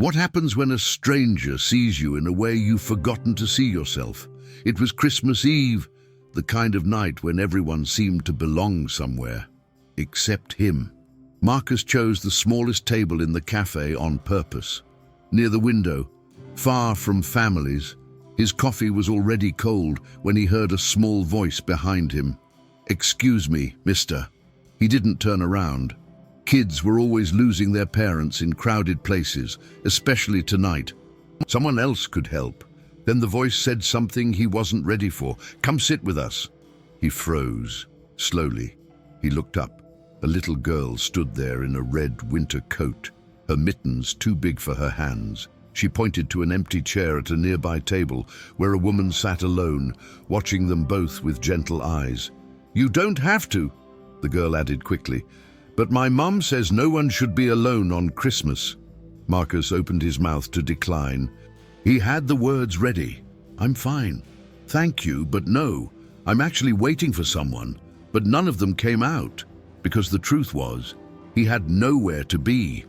What happens when a stranger sees you in a way you've forgotten to see yourself? It was Christmas Eve, the kind of night when everyone seemed to belong somewhere, except him. Marcus chose the smallest table in the cafe on purpose, near the window, far from families. His coffee was already cold when he heard a small voice behind him. "Excuse me, mister." He didn't turn around. Kids were always losing their parents in crowded places, especially tonight. Someone else could help. Then the voice said something he wasn't ready for. "Come sit with us." He froze. Slowly, he looked up. A little girl stood there in a red winter coat, her mittens too big for her hands. She pointed to an empty chair at a nearby table where a woman sat alone, watching them both with gentle eyes. "You don't have to," the girl added quickly, "but my mum says no one should be alone on Christmas." Marcus opened his mouth to decline. He had the words ready. "I'm fine. Thank you, but no. I'm actually waiting for someone." But none of them came out, because the truth was, he had nowhere to be.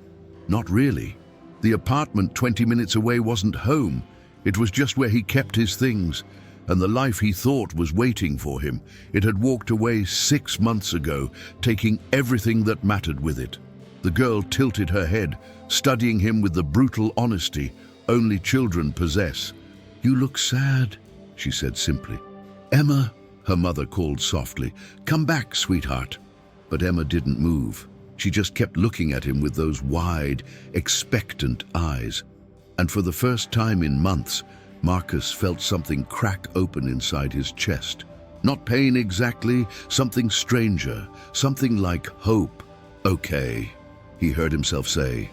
Not really. The apartment 20 minutes away wasn't home. It was just where he kept his things, and the life he thought was waiting for him. It had walked away 6 months ago, taking everything that mattered with it. The girl tilted her head, studying him with the brutal honesty only children possess. "You look sad," she said simply. "Emma," her mother called softly, "come back, sweetheart." But Emma didn't move. She just kept looking at him with those wide, expectant eyes. And for the first time in months, Marcus felt something crack open inside his chest. Not pain exactly, something stranger, something like hope. "Okay," he heard himself say.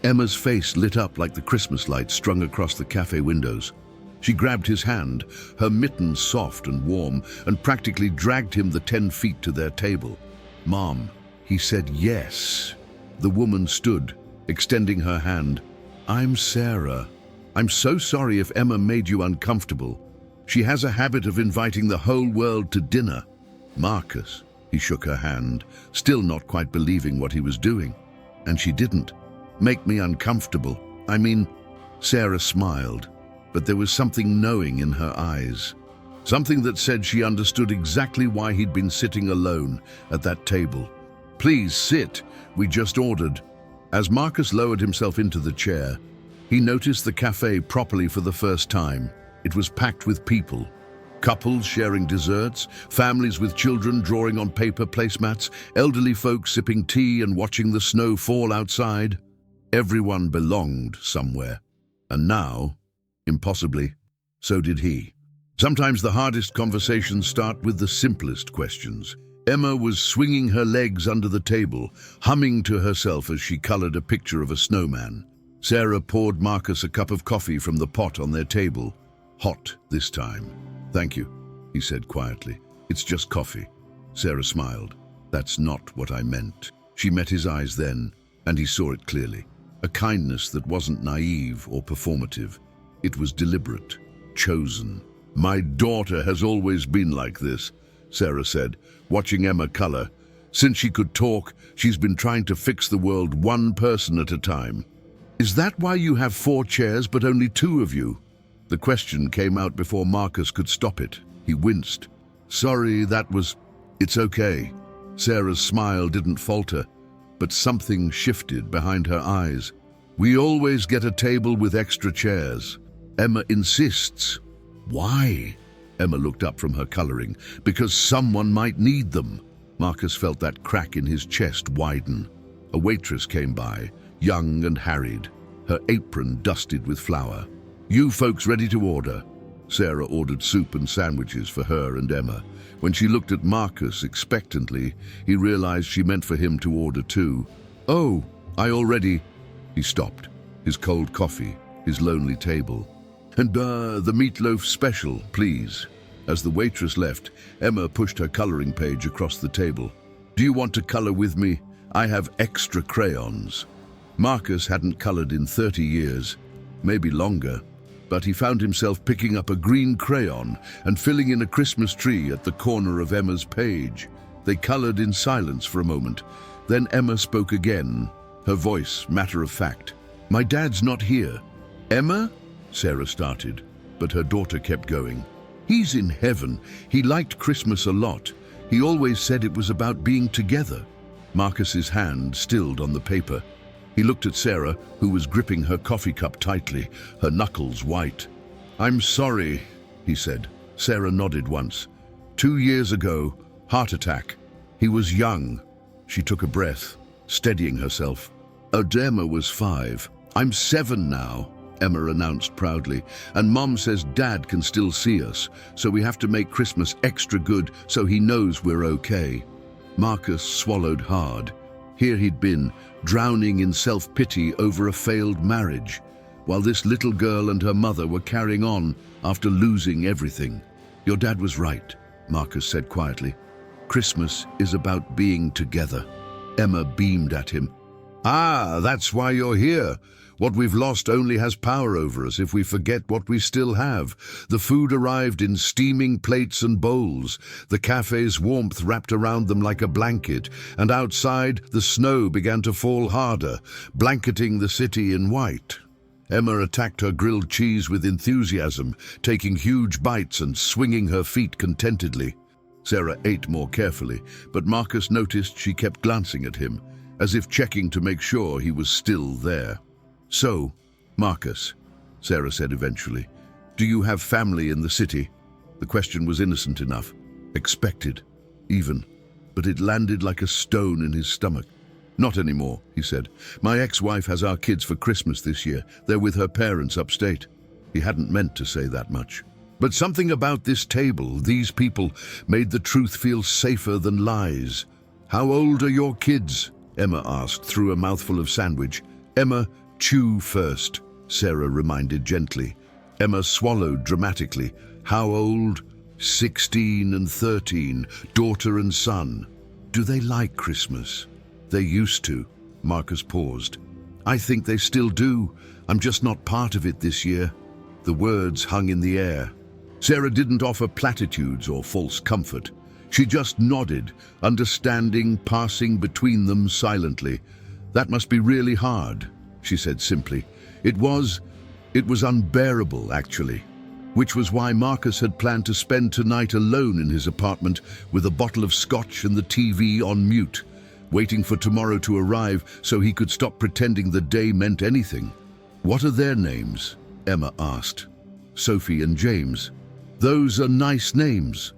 Emma's face lit up like the Christmas lights strung across the cafe windows. She grabbed his hand, her mittens soft and warm, and practically dragged him the 10 feet to their table. "Mom," he said. "Yes." The woman stood, extending her hand. "I'm Sarah. I'm so sorry if Emma made you uncomfortable. She has a habit of inviting the whole world to dinner." "Marcus," he shook her hand, still not quite believing what he was doing. "And she didn't make me uncomfortable. I mean," Sarah smiled, but there was something knowing in her eyes. Something that said she understood exactly why he'd been sitting alone at that table. "Please sit, we just ordered." As Marcus lowered himself into the chair, he noticed the cafe properly for the first time. It was packed with people. Couples sharing desserts, families with children drawing on paper placemats, elderly folks sipping tea and watching the snow fall outside. Everyone belonged somewhere. And now, impossibly, so did he. Sometimes the hardest conversations start with the simplest questions. Emma was swinging her legs under the table, humming to herself as she colored a picture of a snowman. Sarah poured Marcus a cup of coffee from the pot on their table. Hot this time. "Thank you," he said quietly. "It's just coffee." Sarah smiled. "That's not what I meant." She met his eyes then, and he saw it clearly. A kindness that wasn't naive or performative. It was deliberate, chosen. "My daughter has always been like this," Sarah said, watching Emma color. "Since she could talk, she's been trying to fix the world one person at a time." "Is that why you have 4 chairs but only 2 of you?" The question came out before Marcus could stop it. He winced. "Sorry, that was..." "It's okay." Sarah's smile didn't falter, but something shifted behind her eyes. "We always get a table with extra chairs. Emma insists." "Why?" Emma looked up from her coloring. "Because someone might need them." Marcus felt that crack in his chest widen. A waitress came by, young and harried, her apron dusted with flour. "You folks ready to order?" Sarah ordered soup and sandwiches for her and Emma. When she looked at Marcus expectantly, he realized she meant for him to order too. "Oh, I already..." He stopped, his cold coffee, his lonely table. "And the meatloaf special, please." As the waitress left, Emma pushed her coloring page across the table. "Do you want to color with me? I have extra crayons." Marcus hadn't colored in 30 years, maybe longer, but he found himself picking up a green crayon and filling in a Christmas tree at the corner of Emma's page. They colored in silence for a moment. Then Emma spoke again, her voice matter of fact. My dad's not here. Emma? Sarah started, but her daughter kept going. He's in heaven. He liked Christmas a lot. He always said it was about being together. Marcus's hand stilled on the paper. He looked at Sarah, who was gripping her coffee cup tightly, her knuckles white. I'm sorry, he said. Sarah nodded once. 2 years ago, heart attack. He was young. She took a breath, steadying herself. Emma was 5. I'm 7 now, Emma announced proudly, and Mom says Dad can still see us, so we have to make Christmas extra good so he knows we're okay. Marcus swallowed hard. Here he'd been, drowning in self-pity over a failed marriage, while this little girl and her mother were carrying on after losing everything. Your dad was right, Marcus said quietly. Christmas is about being together. Emma beamed at him. Ah, that's why you're here. What we've lost only has power over us if we forget what we still have. The food arrived in steaming plates and bowls. The cafe's warmth wrapped around them like a blanket, and outside the snow began to fall harder, blanketing the city in white. Emma attacked her grilled cheese with enthusiasm, taking huge bites and swinging her feet contentedly. Sarah ate more carefully, but Marcus noticed she kept glancing at him, as if checking to make sure he was still there. So, Marcus, Sarah said eventually, do you have family in the city? The question was innocent enough, expected, even, but it landed like a stone in his stomach. Not anymore, he said. My ex-wife has our kids for Christmas this year. They're with her parents upstate. He hadn't meant to say that much. But something about this table, these people, made the truth feel safer than lies. How old are your kids? Emma asked through a mouthful of sandwich. Emma, chew first, Sarah reminded gently. Emma swallowed dramatically. How old? 16 and 13, daughter and son. Do they like Christmas? They used to. Marcus paused. I think they still do. I'm just not part of it this year. The words hung in the air. Sarah didn't offer platitudes or false comfort. She just nodded, understanding, passing between them silently. That must be really hard, she said simply. It was unbearable, actually. Which was why Marcus had planned to spend tonight alone in his apartment with a bottle of scotch and the TV on mute, waiting for tomorrow to arrive so he could stop pretending the day meant anything. What are their names? Emma asked. Sophie and James. Those are nice names.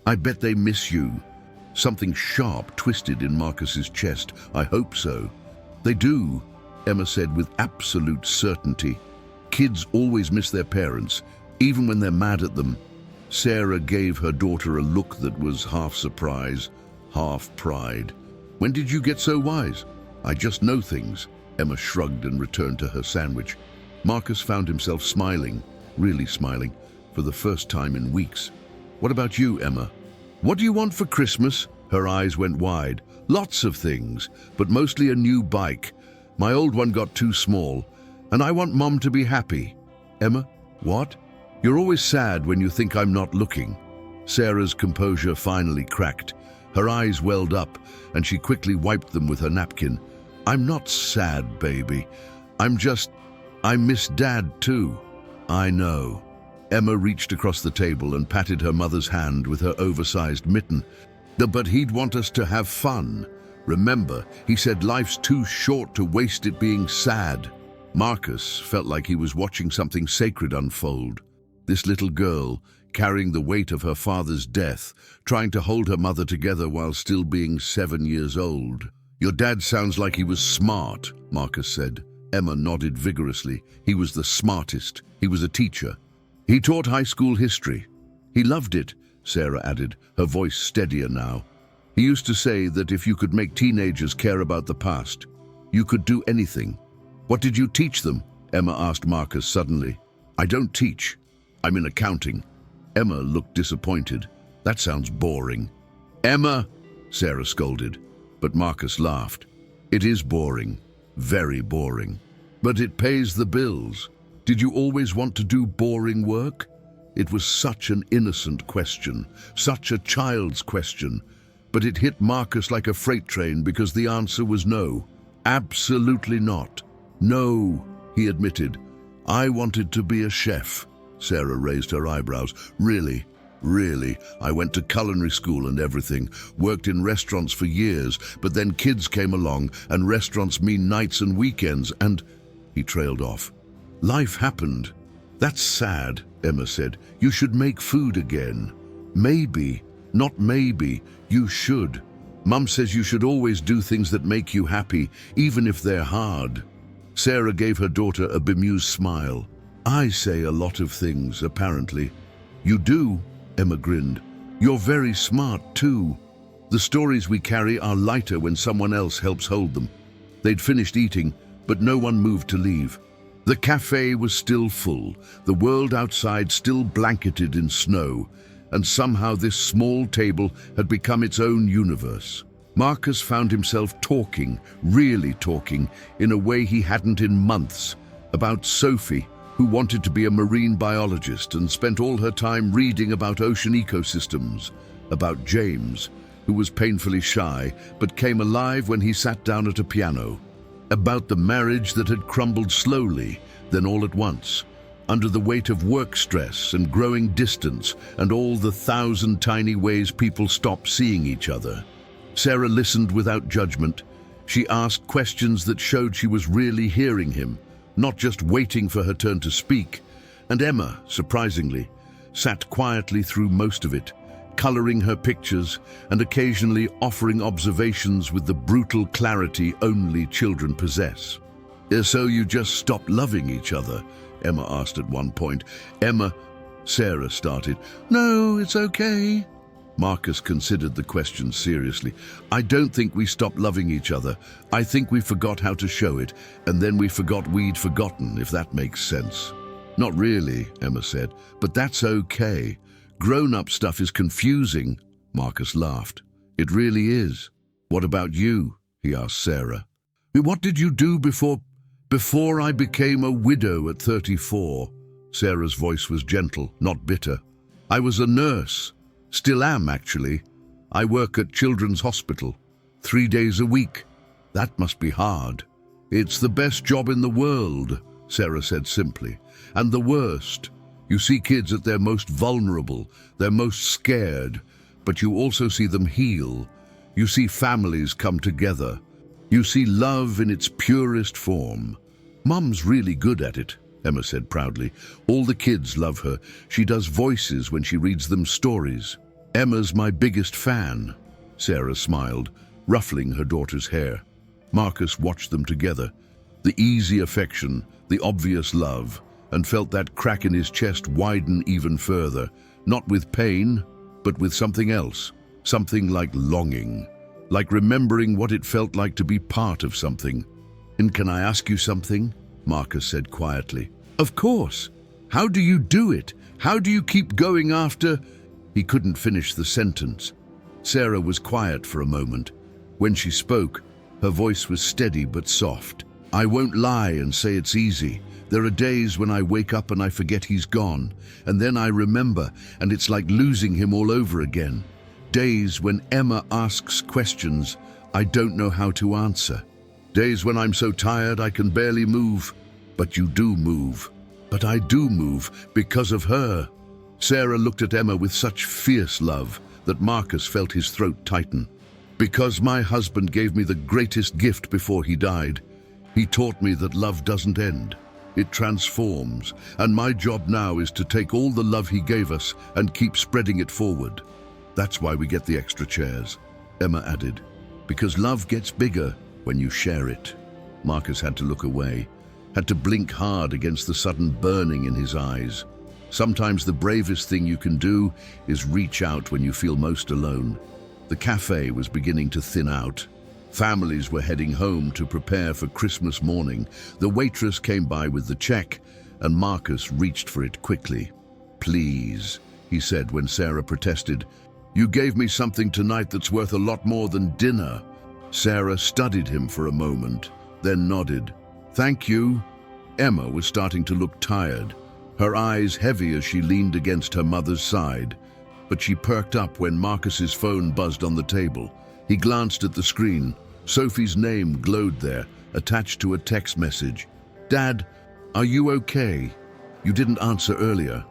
I bet they miss you. Something sharp twisted in Marcus's chest. I hope so. They do, Emma said with absolute certainty. Kids always miss their parents, even when they're mad at them. Sarah gave her daughter a look that was half surprise, half pride. When did you get so wise? I just know things. Emma shrugged and returned to her sandwich. Marcus found himself smiling, really smiling, for the first time in weeks. What about you, Emma? What do you want for Christmas? Her eyes went wide. Lots of things, but mostly a new bike. My old one got too small, and I want Mom to be happy. Emma, what? You're always sad when you think I'm not looking. Sarah's composure finally cracked. Her eyes welled up, and she quickly wiped them with her napkin. I'm not sad, baby. I miss Dad too. I know. Emma reached across the table and patted her mother's hand with her oversized mitten. But he'd want us to have fun. Remember, he said life's too short to waste it being sad. Marcus felt like he was watching something sacred unfold. This little girl, carrying the weight of her father's death, trying to hold her mother together while still being 7 years old. Your dad sounds like he was smart, Marcus said. Emma nodded vigorously. He was the smartest. He was a teacher. He taught high school history. He loved it, Sarah added, her voice steadier now. He used to say that if you could make teenagers care about the past, you could do anything. What did you teach them? Emma asked Marcus suddenly. I don't teach. I'm in accounting. Emma looked disappointed. That sounds boring. Emma, Sarah scolded, but Marcus laughed. It is boring, very boring, but it pays the bills. Did you always want to do boring work? It was such an innocent question, such a child's question, but it hit Marcus like a freight train because the answer was no. Absolutely not. No. he admitted. I wanted to be a chef. Sarah raised her eyebrows. Really? Really? I went to culinary school and everything, worked in restaurants for years, but then kids came along and restaurants mean nights and weekends and... He trailed off. Life happened. That's sad, Emma said. You should make food again. Maybe, not maybe, you should. Mum says you should always do things that make you happy, even if they're hard. Sarah gave her daughter a bemused smile. I say a lot of things, apparently. You do, Emma grinned. You're very smart, too. The stories we carry are lighter when someone else helps hold them. They'd finished eating, but no one moved to leave. The cafe was still full, the world outside still blanketed in snow, and somehow this small table had become its own universe. Marcus found himself talking, really talking, in a way he hadn't in months, about Sophie, who wanted to be a marine biologist and spent all her time reading about ocean ecosystems, about James, who was painfully shy but came alive when he sat down at a piano, about the marriage that had crumbled slowly, then all at once, under the weight of work stress and growing distance and all the 1,000 tiny ways people stop seeing each other. Sarah listened without judgment. She asked questions that showed she was really hearing him, not just waiting for her turn to speak. And Emma, surprisingly, sat quietly through most of it, coloring her pictures and occasionally offering observations with the brutal clarity only children possess. So you just stopped loving each other? Emma asked at one point. Sarah started. No, it's okay. Marcus considered the question seriously. I don't think we stopped loving each other. I think we forgot how to show it, and then we forgot we'd forgotten, if that makes sense. Not really, Emma said, but that's okay. Grown-up stuff is confusing, Marcus laughed. It really is. What about you? He asked Sarah. What did you do before I became a widow at 34? Sarah's voice was gentle, not bitter. I was a nurse. Still am, actually. I work at Children's Hospital, 3 days a week. That must be hard. It's the best job in the world, Sarah said simply. And the worst. You see kids at their most vulnerable, their most scared, but you also see them heal. You see families come together. You see love in its purest form. Mum's really good at it, Emma said proudly. All the kids love her. She does voices when she reads them stories. Emma's my biggest fan, Sarah smiled, ruffling her daughter's hair. Marcus watched them together. The easy affection, the obvious love, and felt that crack in his chest widen even further, not with pain, but with something else, something like longing, like remembering what it felt like to be part of something. And can I ask you something? Marcus said quietly. Of course. How do you do it? How do you keep going after... He couldn't finish the sentence. Sarah was quiet for a moment. When she spoke, her voice was steady but soft. I won't lie and say it's easy. There are days when I wake up and I forget he's gone, and then I remember, and it's like losing him all over again. Days when Emma asks questions I don't know how to answer. Days when I'm so tired I can barely move. But you do move. But I do move because of her. Sarah looked at Emma with such fierce love that Marcus felt his throat tighten. Because my husband gave me the greatest gift before he died. He taught me that love doesn't end. It transforms, and my job now is to take all the love he gave us and keep spreading it forward. That's why we get the extra chairs, Emma added. Because love gets bigger when you share it. Marcus had to look away, had to blink hard against the sudden burning in his eyes. Sometimes the bravest thing you can do is reach out when you feel most alone. The cafe was beginning to thin out. Families were heading home to prepare for Christmas morning. The waitress came by with the check, and Marcus reached for it quickly. Please, he said when Sarah protested. You gave me something tonight that's worth a lot more than dinner. Sarah studied him for a moment, then nodded. Thank you. Emma was starting to look tired, her eyes heavy as she leaned against her mother's side. But she perked up when Marcus's phone buzzed on the table. He glanced at the screen. Sophie's name glowed there, attached to a text message. Dad, Are you okay? You didn't answer earlier."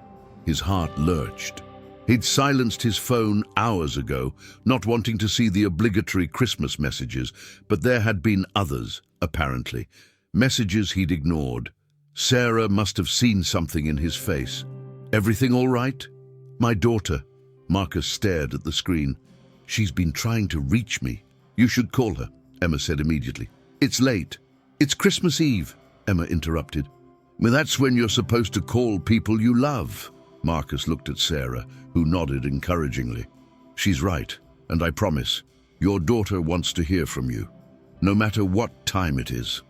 His heart lurched. He'd silenced his phone hours ago, not wanting to see the obligatory Christmas messages, but there had been others, apparently. Messages he'd ignored. Sarah must have seen something in his face. "Everything all right?" "My daughter." Marcus stared at the screen. "She's been trying to reach me." "You should call her," Emma said immediately. "It's late." "It's Christmas Eve," Emma interrupted. "Well, that's when you're supposed to call people you love." Marcus looked at Sarah, who nodded encouragingly. "She's right, and I promise, your daughter wants to hear from you, no matter what time it is."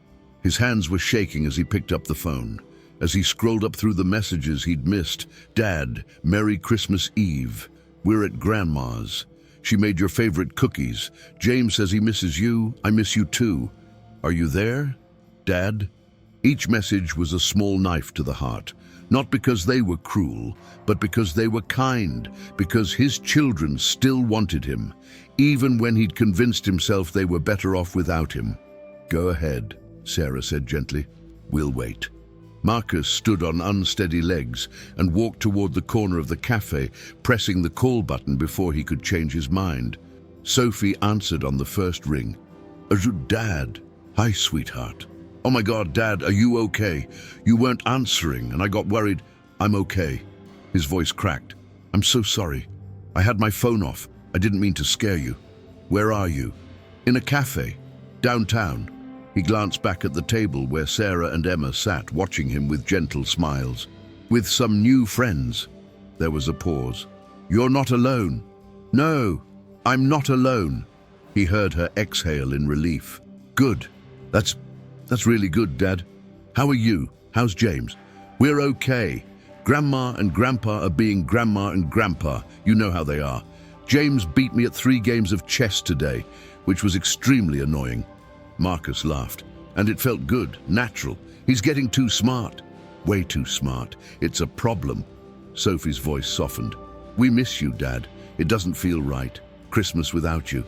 His hands were shaking as he picked up the phone. As he scrolled up through the messages he'd missed, "Dad, Merry Christmas Eve. We're at Grandma's. She made your favorite cookies. James says he misses you. I miss you too. Are you there, Dad?" Each message was a small knife to the heart, not because they were cruel, but because they were kind, because his children still wanted him, even when he'd convinced himself they were better off without him. "Go ahead," Sarah said gently. "We'll wait." Marcus stood on unsteady legs and walked toward the corner of the cafe, pressing the call button before he could change his mind. Sophie answered on the first ring. "Dad." "Hi, sweetheart." "Oh my God, Dad, are you okay? You weren't answering and I got worried." "I'm okay." His voice cracked. "I'm so sorry. I had my phone off. I didn't mean to scare you." "Where are you?" "In a cafe. Downtown." He glanced back at the table where Sarah and Emma sat, watching him with gentle smiles. "With some new friends." There was a pause. "You're not alone." "No, I'm not alone." He heard her exhale in relief. "Good. That's really good, Dad. How are you? How's James?" "We're okay. Grandma and Grandpa are being Grandma and Grandpa. You know how they are. James beat me at 3 games of chess today, which was extremely annoying." Marcus laughed. "And it felt good, natural. He's getting too smart." "Way too smart. It's a problem." Sophie's voice softened. "We miss you, Dad. It doesn't feel right. Christmas without you."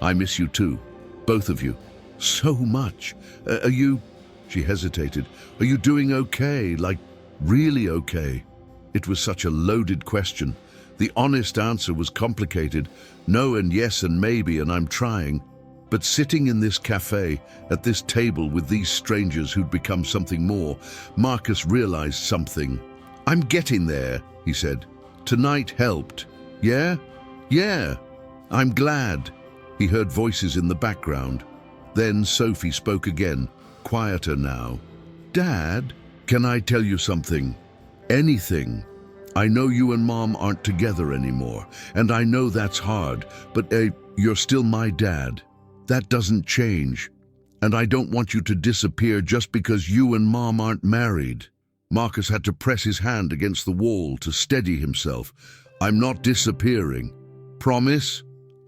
"I miss you too. Both of you. So much. Are you..." She hesitated. "Are you doing okay? Like, really okay?" It was such a loaded question. The honest answer was complicated. No and yes and maybe, and I'm trying. But sitting in this cafe, at this table with these strangers who'd become something more, Marcus realized something. "I'm getting there," he said. "Tonight helped." "Yeah? Yeah. I'm glad." He heard voices in the background. Then Sophie spoke again, quieter now. "Dad, can I tell you something? Anything. I know you and Mom aren't together anymore, and I know that's hard, but you're still my dad. That doesn't change. And I don't want you to disappear just because you and Mom aren't married." Marcus had to press his hand against the wall to steady himself. "I'm not disappearing." "Promise?"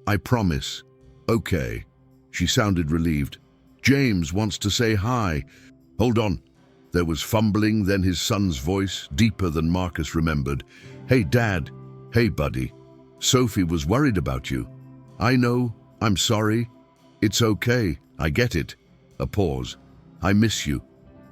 "I promise." "Okay." She sounded relieved. "James wants to say hi." "Hold on." There was fumbling, then his son's voice, deeper than Marcus remembered. "Hey, Dad." "Hey, buddy. Sophie was worried about you." "I know. I'm sorry." "It's okay. I get it." A pause. "I miss you.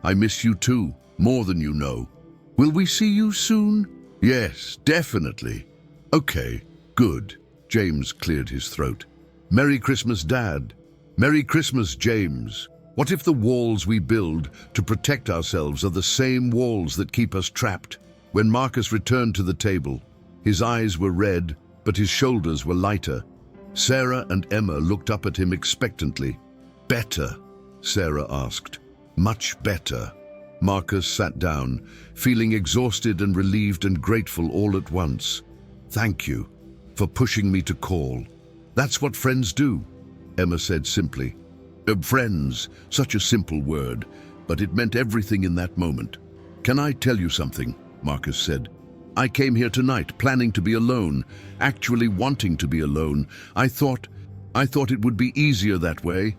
I miss you too, more than you know." "Will we see you soon?" "Yes, definitely." "Okay, good." James cleared his throat. "Merry Christmas, Dad." "Merry Christmas, James." What if the walls we build to protect ourselves are the same walls that keep us trapped? When Marcus returned to the table, his eyes were red, but his shoulders were lighter. Sarah and Emma looked up at him expectantly. "Better?" Sarah asked. "Much better." Marcus sat down, feeling exhausted and relieved and grateful all at once. "Thank you for pushing me to call. That's what friends do," Emma said simply. Friends, such a simple word, but it meant everything in that moment. "Can I tell you something?" Marcus said. "I came here tonight planning to be alone, actually wanting to be alone. I thought it would be easier that way.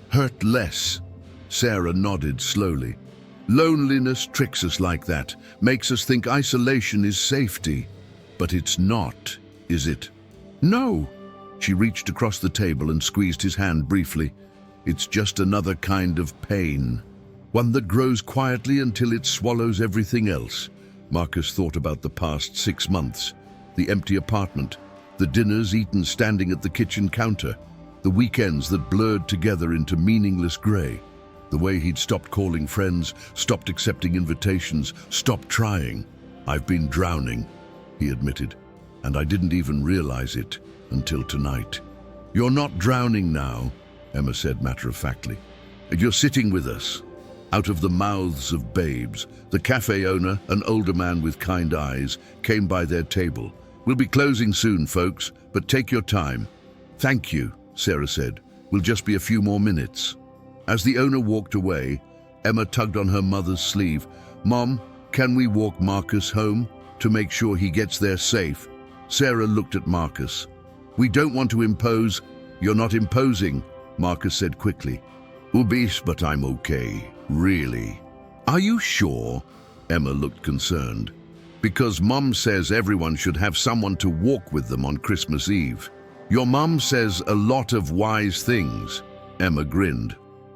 Hurt less." Sarah nodded slowly. "Loneliness tricks us like that, makes us think isolation is safety. But it's not, is it?" "No." She reached across the table and squeezed his hand briefly. "It's just another kind of pain." One that grows quietly until it swallows everything else. Marcus thought about the past 6 months, the empty apartment, the dinners eaten standing at the kitchen counter, the weekends that blurred together into meaningless grey, the way he'd stopped calling friends, stopped accepting invitations, stopped trying. "I've been drowning," he admitted, "and I didn't even realize it until tonight." "You're not drowning now," Emma said matter-of-factly. "You're sitting with us." Out of the mouths of babes, the cafe owner, an older man with kind eyes, came by their table. "We'll be closing soon, folks, but take your time." "Thank you," Sarah said. "We'll just be a few more minutes." As the owner walked away, Emma tugged on her mother's sleeve. "Mom, can we walk Marcus home to make sure he gets there safe?" Sarah looked at Marcus. "We don't want to impose." "You're not imposing," Marcus said quickly. "Ubis, but I'm okay, really." "Are you sure?" Emma looked concerned. "Because Mum says everyone should have someone to walk with them on Christmas Eve." "Your mum says a lot of wise things," Emma grinned.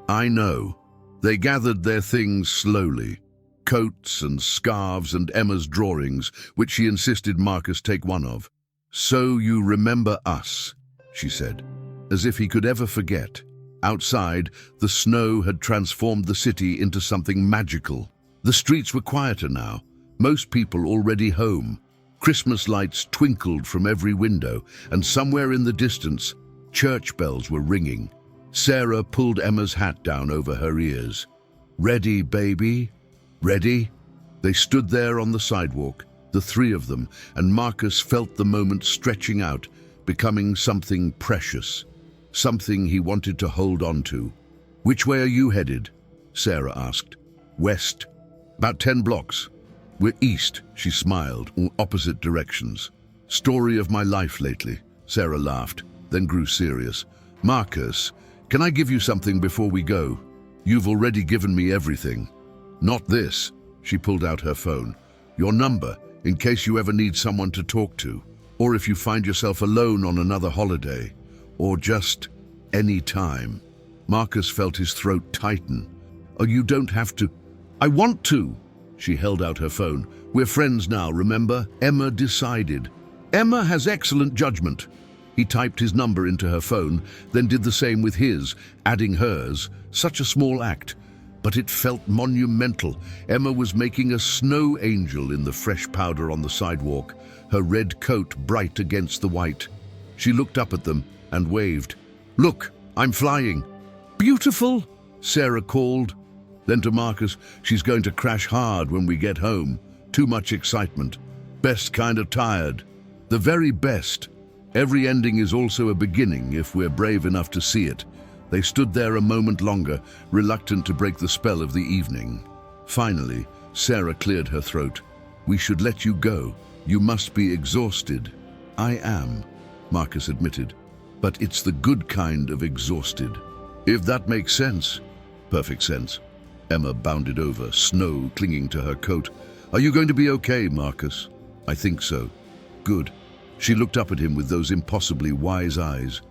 "I know." They gathered their things slowly. Coats and scarves and Emma's drawings, which she insisted Marcus take one of. "So you remember us," she said, as if he could ever forget. Outside, the snow had transformed the city into something magical. The streets were quieter now, most people already home. Christmas lights twinkled from every window, and somewhere in the distance, church bells were ringing. Sarah pulled Emma's hat down over her ears. "Ready, baby? Ready?" They stood there on the sidewalk, the three of them, and Marcus felt the moment stretching out, becoming something precious, something he wanted to hold on to. "Which way are you headed?" Sarah asked. "West. About 10 blocks. We're east," she smiled, in opposite directions. "Story of my life lately," Sarah laughed, then grew serious. "Marcus, can I give you something before we go? You've already given me everything." "Not this," she pulled out her phone. "Your number, in case you ever need someone to talk to, or if you find yourself alone on another holiday, or just any time." Marcus felt his throat tighten. "Oh, you don't have to." "I want to." She held out her phone. "We're friends now, remember?" Emma decided. "Emma has excellent judgment." He typed his number into her phone, then did the same with his, adding hers. Such a small act, but it felt monumental. Emma was making a snow angel in the fresh powder on the sidewalk, her red coat bright against the white. She looked up at them and waved. "Look, I'm flying." "Beautiful," Sarah called. Then to Marcus, "She's going to crash hard when we get home. Too much excitement. Best kind of tired. The very best. Every ending is also a beginning if we're brave enough to see it." They stood there a moment longer, reluctant to break the spell of the evening. Finally, Sarah cleared her throat. "We should let you go. You must be exhausted." "I am," Marcus admitted. "But it's the good kind of exhausted." "If that makes sense." "Perfect sense." Emma bounded over, snow clinging to her coat. "Are you going to be okay, Marcus?" "I think so." "Good." She looked up at him with those impossibly wise eyes.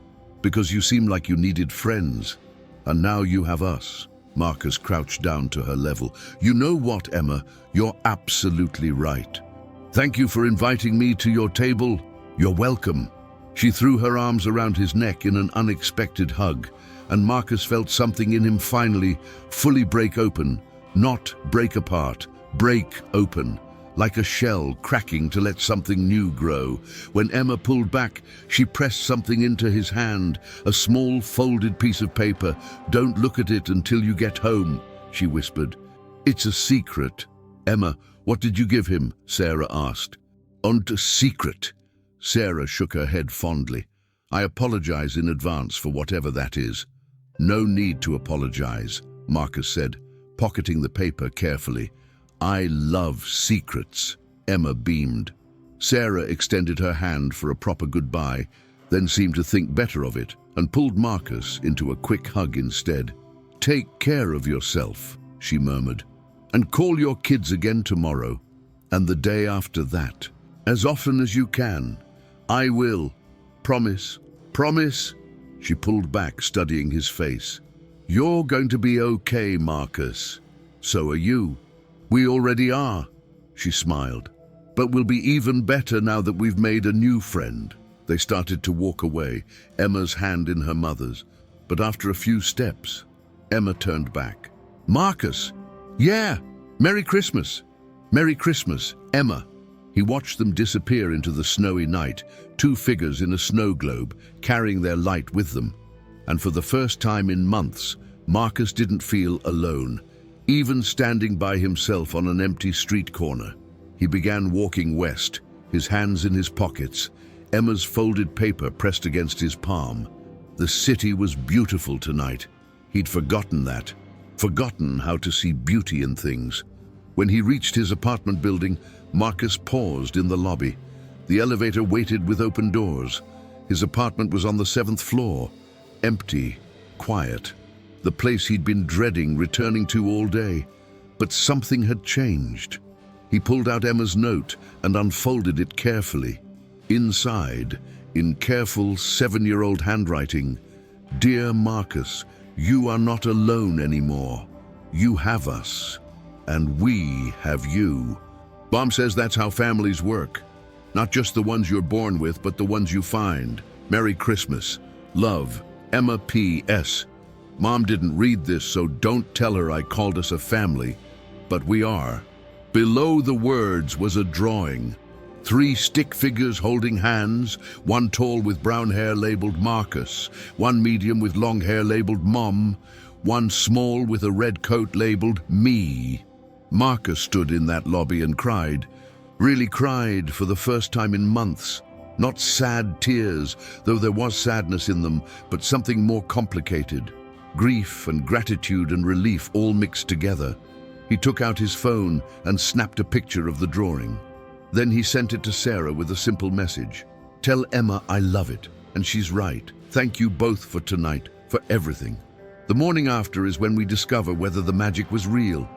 "Because you seem like you needed friends, and now you have us." Marcus crouched down to her level. "You know what, Emma? You're absolutely right. Thank you for inviting me to your table. You're welcome." She threw her arms around his neck in an unexpected hug, and Marcus felt something in him finally fully break open, not break apart, break open, like a shell cracking to let something new grow. When Emma pulled back, she pressed something into his hand, a small folded piece of paper. "Don't look at it until you get home," she whispered. "It's a secret." "Emma, what did you give him?" Sarah asked. "Und secret." Sarah shook her head fondly. "I apologize in advance for whatever that is." "No need to apologize," Marcus said, pocketing the paper carefully. "I love secrets." Emma beamed. Sarah extended her hand for a proper goodbye, then seemed to think better of it and pulled Marcus into a quick hug instead. "Take care of yourself," she murmured, "and call your kids again tomorrow, and the day after that, as often as you can." "I will. Promise. Promise." She pulled back, studying his face. "You're going to be okay, Marcus. So are you. We already are, she smiled. But we'll be even better now that we've made a new friend. They started to walk away, Emma's hand in her mother's. But after a few steps, Emma turned back. Marcus! Yeah! Merry Christmas! Merry Christmas, Emma! He watched them disappear into the snowy night, two figures in a snow globe, carrying their light with them. And for the first time in months, Marcus didn't feel alone, even standing by himself on an empty street corner. He began walking west, his hands in his pockets, Emma's folded paper pressed against his palm. The city was beautiful tonight. He'd forgotten that, forgotten how to see beauty in things. When he reached his apartment building, Marcus paused in the lobby. The elevator waited with open doors. His apartment was on the 7th floor, empty, quiet. The place he'd been dreading returning to all day. But something had changed. He pulled out Emma's note and unfolded it carefully. Inside, in careful 7-year-old handwriting, "Dear Marcus, you are not alone anymore. You have us, and we have you." Mom says that's how families work. Not just the ones you're born with, but the ones you find. Merry Christmas. Love, Emma P.S. Mom didn't read this, so don't tell her I called us a family, but we are. Below the words was a drawing. 3 stick figures holding hands, one tall with brown hair labeled Marcus, one medium with long hair labeled Mom, one small with a red coat labeled Me. Marcus stood in that lobby and cried, really cried for the first time in months. Not sad tears, though there was sadness in them, but something more complicated. Grief and gratitude and relief all mixed together. He took out his phone and snapped a picture of the drawing. Then he sent it to Sarah with a simple message. "Tell Emma I love it, and she's right. Thank you both for tonight, for everything." The morning after is when we discover whether the magic was real.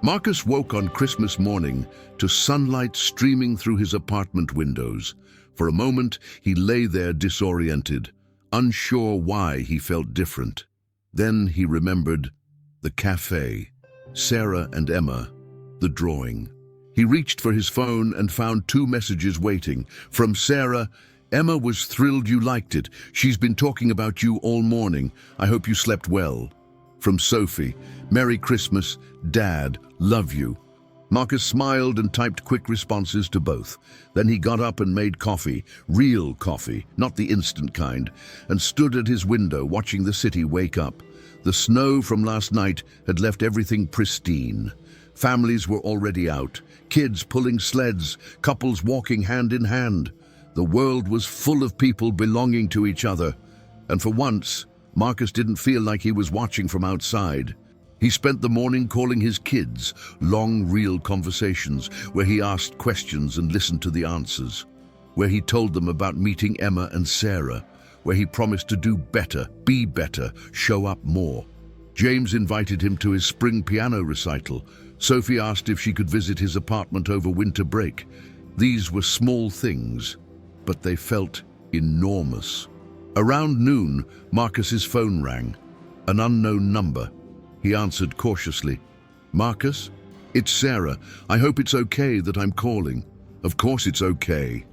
Marcus woke on Christmas morning to sunlight streaming through his apartment windows. For a moment, he lay there disoriented, unsure why he felt different. Then he remembered the café, Sarah and Emma, the drawing. He reached for his phone and found 2 messages waiting. From Sarah, "Emma was thrilled you liked it. She's been talking about you all morning. I hope you slept well." From Sophie, "Merry Christmas, Dad, love you." Marcus smiled and typed quick responses to both. Then he got up and made coffee, real coffee, not the instant kind, and stood at his window watching the city wake up. The snow from last night had left everything pristine. Families were already out, kids pulling sleds, couples walking hand in hand. The world was full of people belonging to each other. And for once, Marcus didn't feel like he was watching from outside. He spent the morning calling his kids, long, real conversations where he asked questions and listened to the answers, where he told them about meeting Emma and Sarah, where he promised to do better, be better, show up more. James invited him to his spring piano recital. Sophie asked if she could visit his apartment over winter break. These were small things, but they felt enormous. Around noon, Marcus's phone rang. An unknown number. He answered cautiously. "Marcus? It's Sarah. I hope it's okay that I'm calling." "Of course it's okay.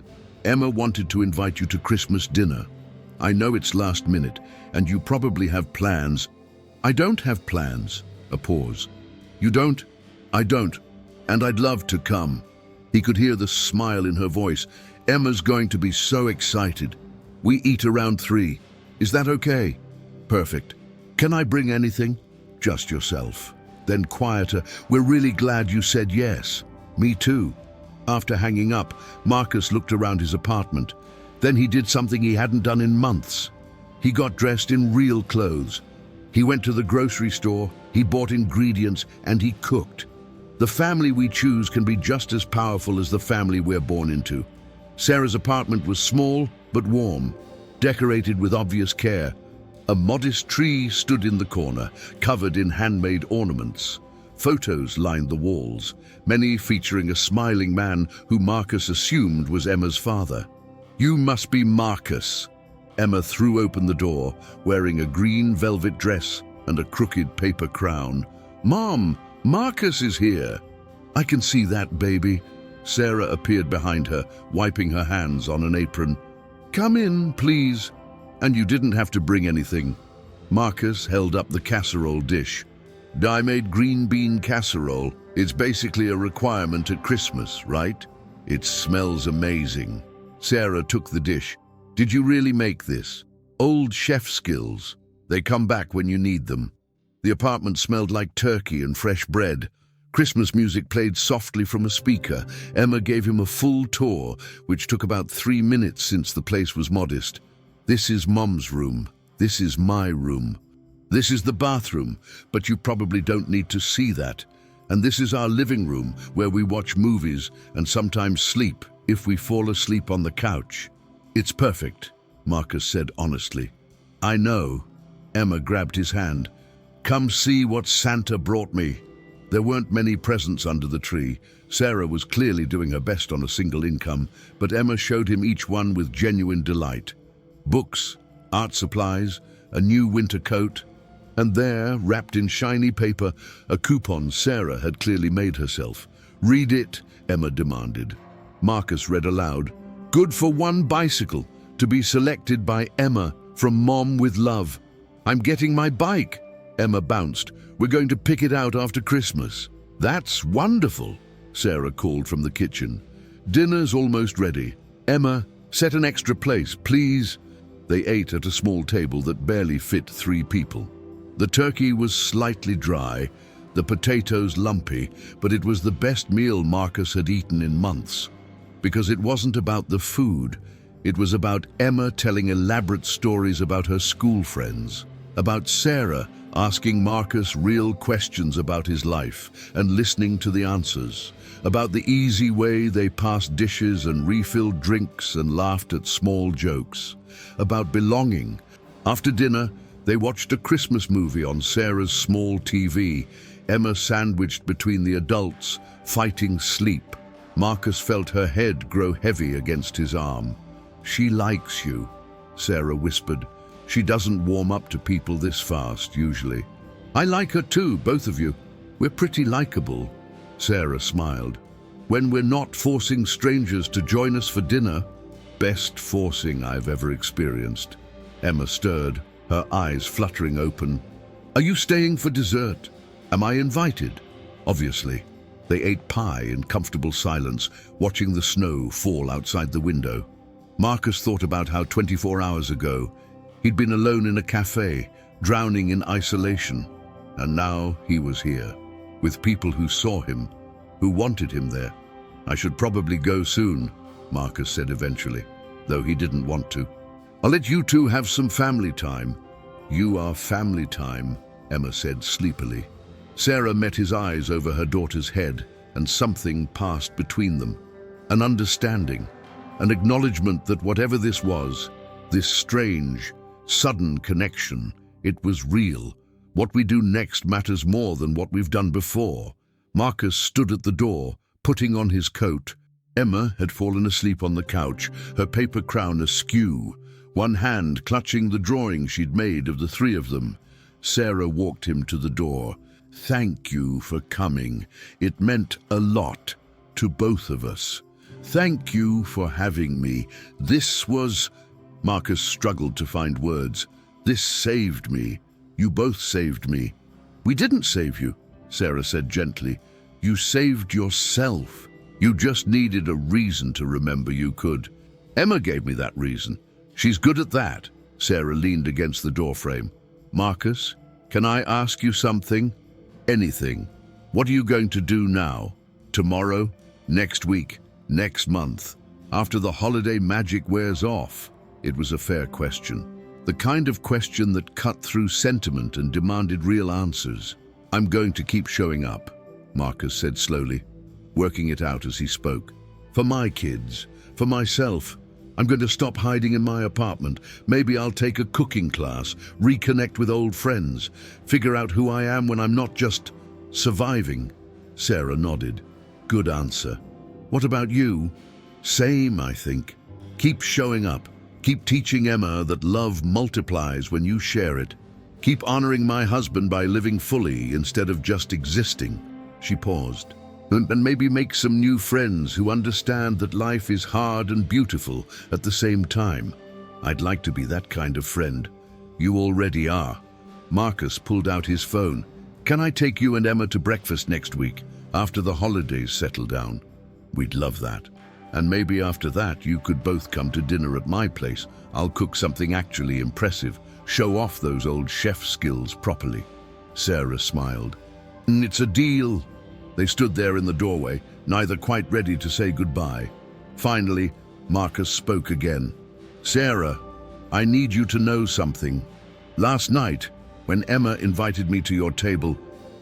Emma wanted to invite you to Christmas dinner. I know it's last minute, and you probably have plans." "I don't have plans." A pause. "You don't?" "I don't. And I'd love to come." He could hear the smile in her voice. "Emma's going to be so excited. We eat around 3. Is that okay?" "Perfect. Can I bring anything?" "Just yourself." Then quieter, "We're really glad you said yes." "Me too." After hanging up, Marcus looked around his apartment. Then he did something he hadn't done in months. He got dressed in real clothes. He went to the grocery store, he bought ingredients, and he cooked. The family we choose can be just as powerful as the family we're born into. Sarah's apartment was small but warm, decorated with obvious care. A modest tree stood in the corner, covered in handmade ornaments. Photos lined the walls, many featuring a smiling man who Marcus assumed was Emma's father. "You must be Marcus." Emma threw open the door, wearing a green velvet dress and a crooked paper crown. "Mom, Marcus is here. I can see that, baby. Sarah appeared behind her, wiping her hands on an apron. Come in, please. And you didn't have to bring anything. Marcus held up the casserole dish. I made green bean casserole. It's basically a requirement at Christmas, right? It smells amazing. Sarah took the dish. Did you really make this? Old chef skills. They come back when you need them. The apartment smelled like turkey and fresh bread. Christmas music played softly from a speaker. Emma gave him a full tour, which took about 3 minutes since the place was modest. This is Mom's room. This is my room. This is the bathroom, but you probably don't need to see that. And this is our living room, where we watch movies and sometimes sleep if we fall asleep on the couch. It's perfect, Marcus said honestly. I know. Emma grabbed his hand. Come see what Santa brought me. There weren't many presents under the tree. Sarah was clearly doing her best on a single income, but Emma showed him each one with genuine delight. Books, art supplies, a new winter coat, and there, wrapped in shiny paper, a coupon Sarah had clearly made herself. Read it, Emma demanded. Marcus read aloud. Good for 1 bicycle, to be selected by Emma, from Mom with love. I'm getting my bike. Emma bounced. We're going to pick it out after Christmas. That's wonderful, Sarah called from the kitchen. Dinner's almost ready. Emma, set an extra place, please. They ate at a small table that barely fit 3 people. The turkey was slightly dry, the potatoes lumpy, but it was the best meal Marcus had eaten in months. Because it wasn't about the food, it was about Emma telling elaborate stories about her school friends, about Sarah asking Marcus real questions about his life and listening to the answers, about the easy way they passed dishes and refilled drinks and laughed at small jokes, about belonging. After dinner, they watched a Christmas movie on Sarah's small TV, Emma sandwiched between the adults, fighting sleep. Marcus felt her head grow heavy against his arm. She likes you, Sarah whispered. She doesn't warm up to people this fast, usually. I like her too, both of you. We're pretty likable, Sarah smiled. When we're not forcing strangers to join us for dinner, best forcing I've ever experienced. Emma stirred, her eyes fluttering open. Are you staying for dessert? Am I invited? Obviously. They ate pie in comfortable silence, watching the snow fall outside the window. Marcus thought about how 24 hours ago, he'd been alone in a café, drowning in isolation. And now he was here, with people who saw him, who wanted him there. I should probably go soon, Marcus said eventually, though he didn't want to. I'll let you two have some family time. You are family time, Emma said sleepily. Sarah met his eyes over her daughter's head, and something passed between them. An understanding, an acknowledgement that whatever this was, this strange, sudden connection, it was real. What we do next matters more than what we've done before. Marcus stood at the door, putting on his coat. Emma had fallen asleep on the couch, her paper crown askew, one hand clutching the drawing she'd made of the 3 of them. Sarah walked him to the door. Thank you for coming. It meant a lot to both of us. Thank you for having me. This was... Marcus struggled to find words. This saved me. You both saved me. We didn't save you, Sarah said gently. You saved yourself. You just needed a reason to remember you could. Emma gave me that reason. She's good at that. Sarah leaned against the doorframe. Marcus, can I ask you something? Anything. What are you going to do now? Tomorrow? Next week? Next month? After the holiday magic wears off? It was a fair question. The kind of question that cut through sentiment and demanded real answers. I'm going to keep showing up, Marcus said slowly, working it out as he spoke. For my kids, for myself. I'm going to stop hiding in my apartment. Maybe I'll take a cooking class, reconnect with old friends, figure out who I am when I'm not just surviving. Sarah nodded. Good answer. What about you? Same, I think. Keep showing up. Keep teaching Emma that love multiplies when you share it. Keep honoring my husband by living fully instead of just existing. She paused. And maybe make some new friends who understand that life is hard and beautiful at the same time. I'd like to be that kind of friend. You already are. Marcus pulled out his phone. Can I take you and Emma to breakfast next week, after the holidays settle down? We'd love that. And maybe after that you could both come to dinner at my place. I'll cook something actually impressive. Show off those old chef skills properly. Sarah smiled. It's a deal. They stood there in the doorway, neither quite ready to say goodbye. Finally, Marcus spoke again. Sarah, I need you to know something. Last night, when Emma invited me to your table,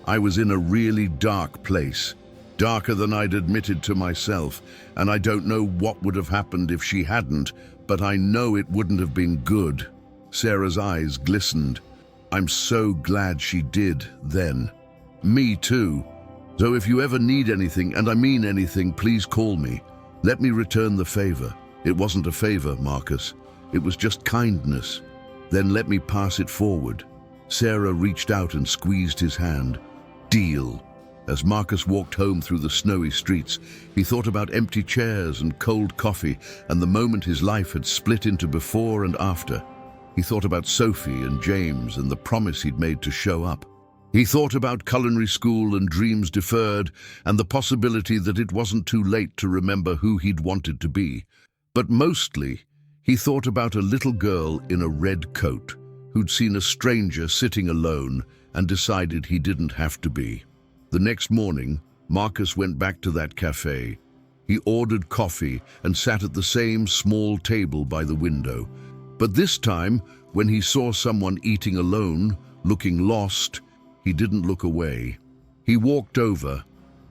I was in a really dark place. Darker than I'd admitted to myself, and I don't know what would have happened if she hadn't, but I know it wouldn't have been good. Sarah's eyes glistened. I'm so glad she did then. Me too. So if you ever need anything, and I mean anything, please call me. Let me return the favor. It wasn't a favor, Marcus. It was just kindness. Then let me pass it forward. Sarah reached out and squeezed his hand. Deal. As Marcus walked home through the snowy streets, he thought about empty chairs and cold coffee and the moment his life had split into before and after. He thought about Sophie and James and the promise he'd made to show up. He thought about culinary school and dreams deferred and the possibility that it wasn't too late to remember who he'd wanted to be. But mostly, he thought about a little girl in a red coat who'd seen a stranger sitting alone and decided he didn't have to be. The next morning, Marcus went back to that café. He ordered coffee and sat at the same small table by the window. But this time, when he saw someone eating alone, looking lost, he didn't look away. He walked over,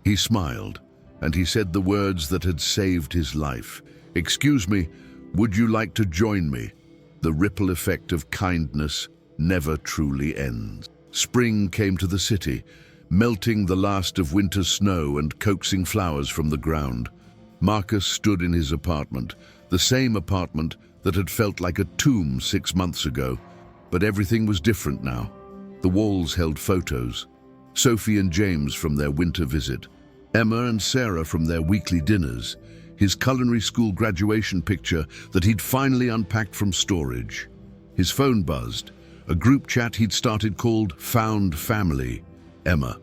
he smiled, and he said the words that had saved his life. Excuse me, would you like to join me? The ripple effect of kindness never truly ends. Spring came to the city, melting the last of winter's snow and coaxing flowers from the ground. Marcus stood in his apartment, the same apartment that had felt like a tomb 6 months ago. But everything was different now. The walls held photos. Sophie and James from their winter visit, Emma and Sarah from their weekly dinners, his culinary school graduation picture that he'd finally unpacked from storage. His phone buzzed, a group chat he'd started called Found Family. Emma.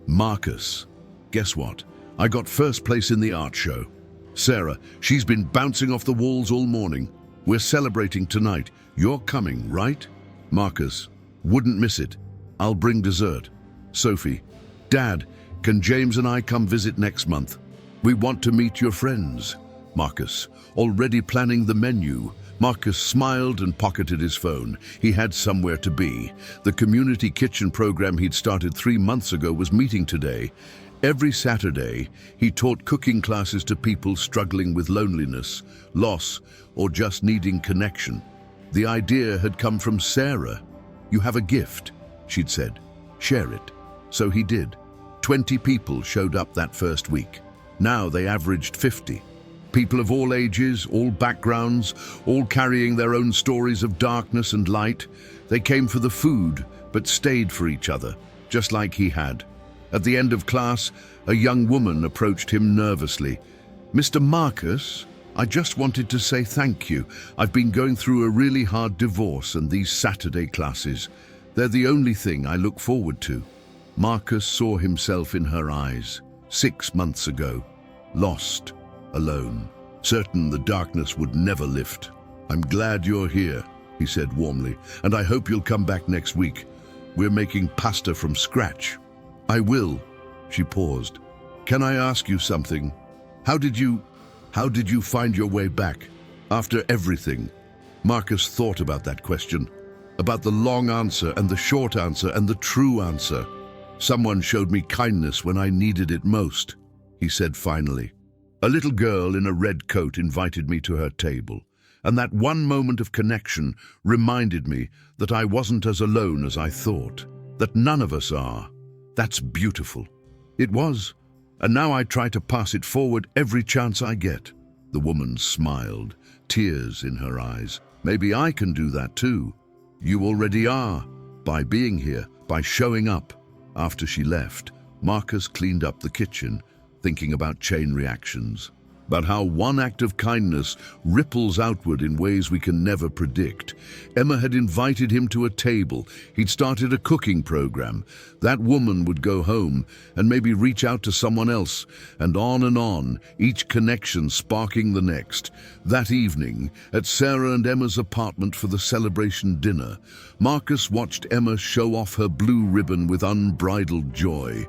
Marcus. Guess what? I got first place in the art show. Sarah, she's been bouncing off the walls all morning. We're celebrating tonight. You're coming, right? Marcus. Wouldn't miss it. I'll bring dessert. Sophie. Dad, can James and I come visit next month? We want to meet your friends. Marcus. Already planning the menu. Marcus smiled and pocketed his phone. He had somewhere to be. The community kitchen program he'd started 3 months ago was meeting today. Every Saturday, he taught cooking classes to people struggling with loneliness, loss, or just needing connection. The idea had come from Sarah. You have a gift, she'd said. Share it. So he did. 20 people showed up that first week. Now they averaged 50. People of all ages, all backgrounds, all carrying their own stories of darkness and light. They came for the food, but stayed for each other, just like he had. At the end of class, a young woman approached him nervously. Mr. Marcus, I just wanted to say thank you. I've been going through a really hard divorce, and these Saturday classes, they're the only thing I look forward to. Marcus saw himself in her eyes, 6 months ago, lost, alone, certain the darkness would never lift. I'm glad you're here, he said warmly, and I hope you'll come back next week. We're making pasta from scratch. I will. She paused. Can I ask you something? How did you find your way back after everything? Marcus thought about that question, about the long answer and the short answer and the true answer. Someone showed me kindness when I needed it most, he said finally. A little girl in a red coat invited me to her table, and that one moment of connection reminded me that I wasn't as alone as I thought, that none of us are. That's beautiful. It was, and now I try to pass it forward every chance I get. The woman smiled, tears in her eyes. Maybe I can do that too. You already are, by being here, by showing up. After she left, Marcus cleaned up the kitchen, thinking about chain reactions, about how one act of kindness ripples outward in ways we can never predict. Emma had invited him to a table. He'd started a cooking program. That woman would go home and maybe reach out to someone else, and on, each connection sparking the next. That evening, at Sarah and Emma's apartment for the celebration dinner, Marcus watched Emma show off her blue ribbon with unbridled joy.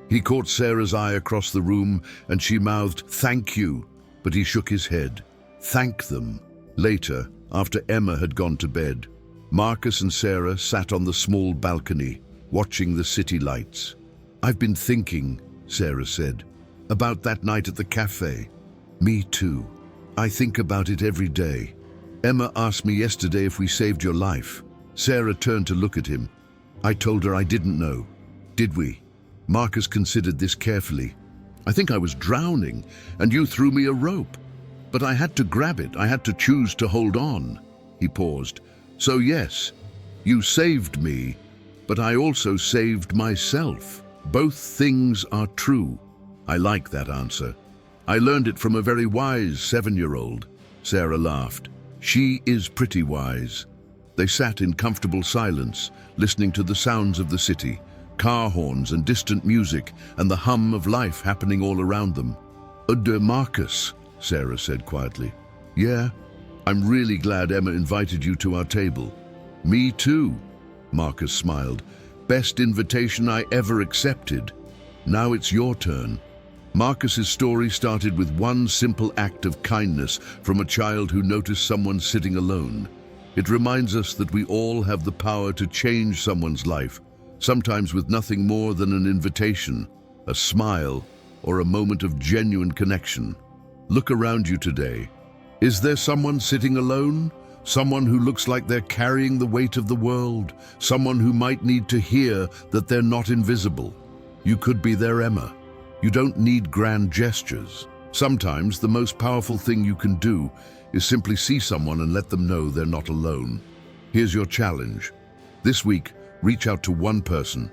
He caught Sarah's eye across the room and she mouthed, "Thank you," but he shook his head. Thank them. Later, after Emma had gone to bed, Marcus and Sarah sat on the small balcony, watching the city lights. "I've been thinking," Sarah said, "about that night at the café." "Me too. I think about it every day. Emma asked me yesterday if we saved your life." Sarah turned to look at him. "I told her I didn't know." "Did we?" Marcus considered this carefully. "I think I was drowning, and you threw me a rope. But I had to grab it. I had to choose to hold on." He paused. "So yes, you saved me, but I also saved myself. Both things are true." "I like that answer. I learned it from a very wise 7-year-old. Sarah laughed. "She is pretty wise." They sat in comfortable silence, listening to the sounds of the city. Car horns and distant music, and the hum of life happening all around them. Marcus," Sarah said quietly. "Yeah, I'm really glad Emma invited you to our table." "Me too," Marcus smiled. "Best invitation I ever accepted. Now it's your turn." Marcus's story started with one simple act of kindness from a child who noticed someone sitting alone. It reminds us that we all have the power to change someone's life, sometimes with nothing more than an invitation, a smile, or a moment of genuine connection. Look around you today. Is there someone sitting alone? Someone who looks like they're carrying the weight of the world? Someone who might need to hear that they're not invisible? You could be their Emma. You don't need grand gestures. Sometimes the most powerful thing you can do is simply see someone and let them know they're not alone. Here's your challenge. This week, reach out to one person.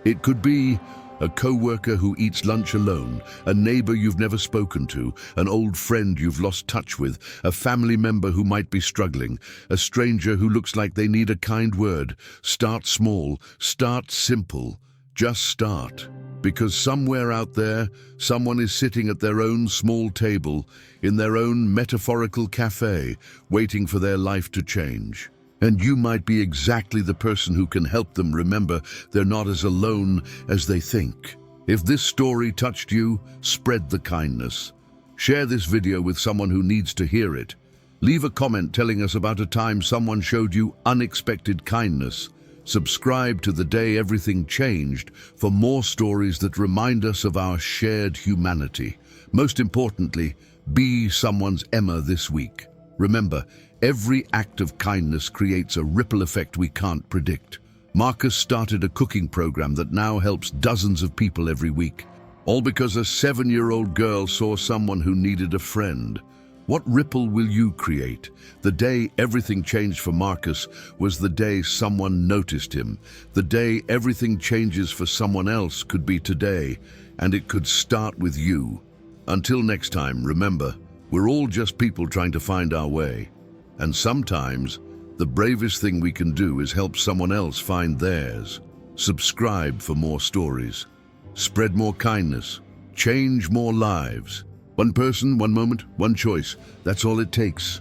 It could be a coworker who eats lunch alone, a neighbor you've never spoken to, an old friend you've lost touch with, a family member who might be struggling, a stranger who looks like they need a kind word. Start small, start simple, just start. Because somewhere out there, someone is sitting at their own small table, in their own metaphorical cafe, waiting for their life to change. And you might be exactly the person who can help them remember they're not as alone as they think. If this story touched you, spread the kindness. Share this video with someone who needs to hear it. Leave a comment telling us about a time someone showed you unexpected kindness. Subscribe to The Day Everything Changed for more stories that remind us of our shared humanity. Most importantly, be someone's Emma this week. Remember, every act of kindness creates a ripple effect we can't predict. Marcus started a cooking program that now helps dozens of people every week, all because a 7-year-old girl saw someone who needed a friend. What ripple will you create? The day everything changed for Marcus was the day someone noticed him. The day everything changes for someone else could be today, and it could start with you. Until next time, remember, we're all just people trying to find our way. And sometimes, the bravest thing we can do is help someone else find theirs. Subscribe for more stories. Spread more kindness. Change more lives. One person, one moment, one choice. That's all it takes.